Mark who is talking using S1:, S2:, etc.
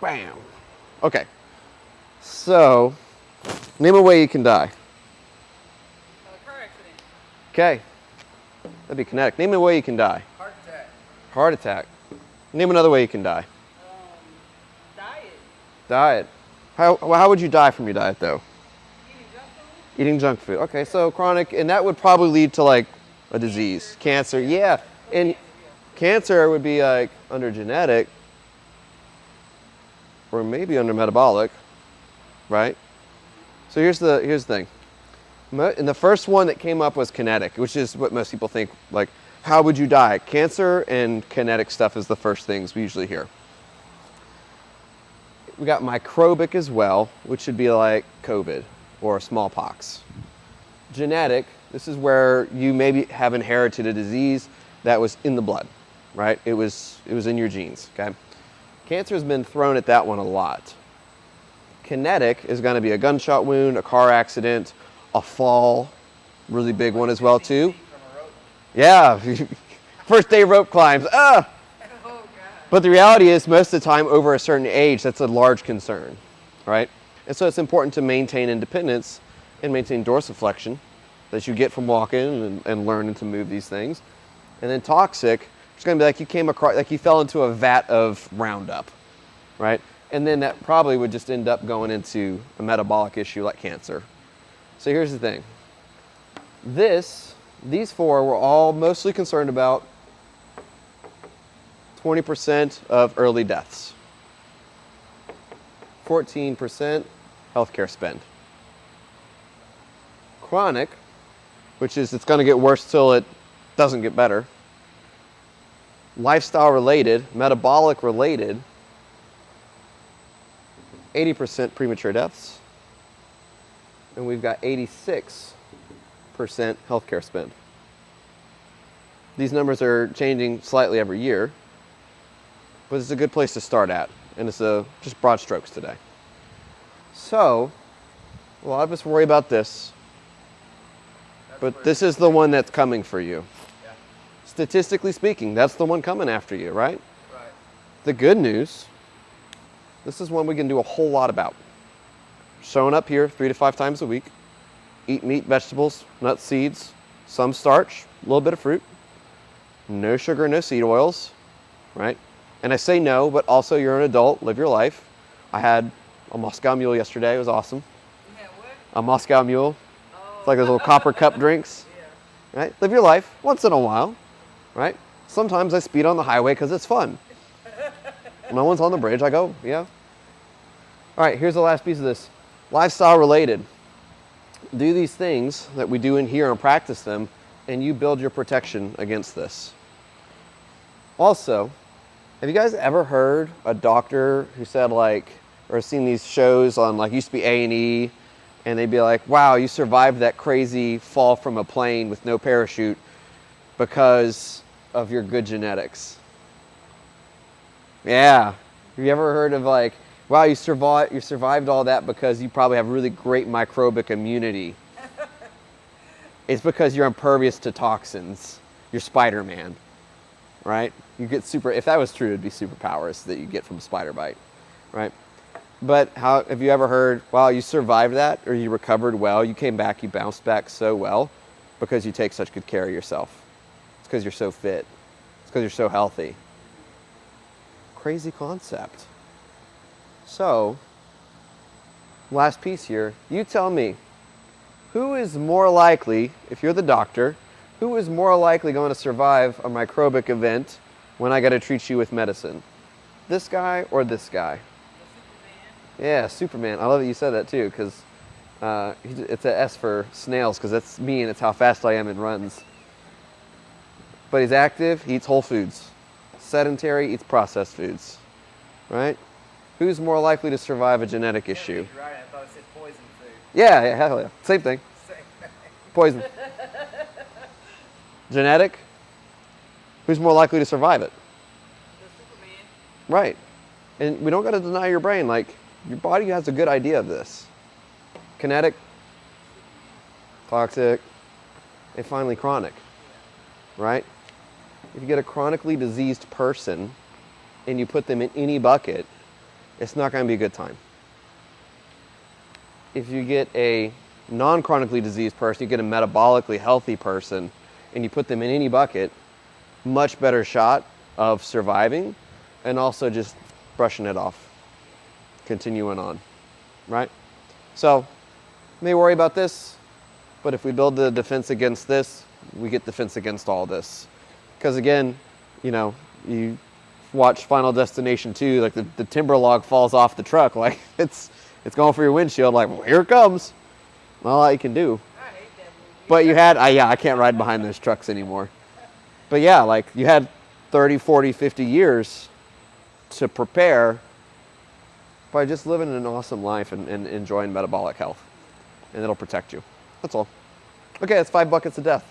S1: Bam. Okay. So, name a way you can die.
S2: Car accident.
S1: Okay. That'd be kinetic. Name a way you can die.
S2: Heart attack.
S1: Heart attack. Name another way you can die.
S2: Diet.
S1: Diet. How would you die from your diet, though?
S2: Eating junk food.
S1: Eating junk food. Okay, so chronic, and that would probably lead to like a disease. Cancer. Yeah. And cancer would be like under genetic or maybe under metabolic, right? So here's the thing. And the first one that came up was kinetic, which is what most people think, like, how would you die? Cancer and kinetic stuff is the first things we usually hear. We got microbic as well, which should be like COVID or smallpox. Genetic, this is where you maybe have inherited a disease that was in the blood, right? It was in your genes, okay? Cancer has been thrown at that one a lot. Kinetic is going to be a gunshot wound, a car accident, a fall, really big one as well too. Yeah, first day rope climbs,
S2: Oh God.
S1: But the reality is most of the time over a certain age, that's a large concern, right? And so it's important to maintain independence and maintain dorsiflexion that you get from walking and learning to move these things. And then toxic, it's going to be like you came across, like you fell into a vat of Roundup, right? And then that probably would just end up going into a metabolic issue like cancer. So here's the thing. These four were all mostly concerned about 20% of early deaths, 14% healthcare spend. Chronic, which is it's going to get worse till it doesn't get better. Lifestyle related, metabolic related, 80% premature deaths. And we've got 86% healthcare spend. These numbers are changing slightly every year, but it's a good place to start at, and it's just broad strokes today. So, a lot of us worry about this, but this is the one that's coming for you.
S2: Yeah.
S1: Statistically speaking, that's the one coming after you, right?
S2: Right.
S1: The good news, this is one we can do a whole lot about. Showing up here 3 to 5 times a week, eat meat, vegetables, nuts, seeds, some starch, a little bit of fruit, no sugar, no seed oils, right? And I say no, but also you're an adult, live your life. I had a Moscow Mule yesterday, it was awesome.
S2: You had what?
S1: A Moscow Mule,
S2: Oh.
S1: it's like those little copper cup drinks,
S2: Yeah.
S1: right? Live your life once in a while, right? Sometimes I speed on the highway because it's fun. No one's on the bridge, I go, yeah. All right, here's the last piece of this. Lifestyle related. Do these things that we do in here and practice them, and you build your protection against this. Also, have you guys ever heard a doctor who said like, or seen these shows on like, used to be A&E, and they'd be like, wow, you survived that crazy fall from a plane with no parachute because of your good genetics. Yeah. Have you ever heard of like, wow, you survived all that because you probably have really great microbic immunity. It's because you're impervious to toxins. You're Spider-Man, right? You get if that was true, it'd be superpowers that you get from a spider bite, right? But have you ever heard, wow, you survived that, or you recovered well, you came back, you bounced back so well because you take such good care of yourself. It's because you're so fit. It's because you're so healthy. Crazy concept. So, last piece here, you tell me, who is more likely, if you're the doctor, who is more likely going to survive a microbic event when I got to treat you with medicine? This guy or this guy? Yeah, Superman. I love that you said that too, because it's an S for snails, because that's me and it's how fast I am in runs. But he's active, he eats whole foods. Sedentary, eats processed foods, right? Who's more likely to survive a genetic issue?
S2: You're right. I thought it said poison food.
S1: Yeah, hell yeah. Same thing.
S2: Same thing.
S1: Poison. Genetic? Who's more likely to survive it?
S2: The Superman.
S1: Right. And we don't got to deny your brain. Like, your body has a good idea of this. Kinetic, toxic, and finally chronic. Right? If you get a chronically diseased person and you put them in any bucket, it's not going to be a good time. If you get a non-chronically diseased person, you get a metabolically healthy person, and you put them in any bucket, much better shot of surviving and also just brushing it off, continuing on, right? So, may worry about this, but if we build the defense against this, we get defense against all this. Because again, you know, you watch Final Destination 2, like the timber log falls off the truck, like it's going for your windshield, like, well, here it comes. Not a lot you can do.
S2: I hate that movie.
S1: But you had, I can't ride behind those trucks anymore. But yeah, like you had 30, 40, 50 years to prepare by just living an awesome life and enjoying metabolic health. And it'll protect you. That's all. Okay, that's 5 buckets of death.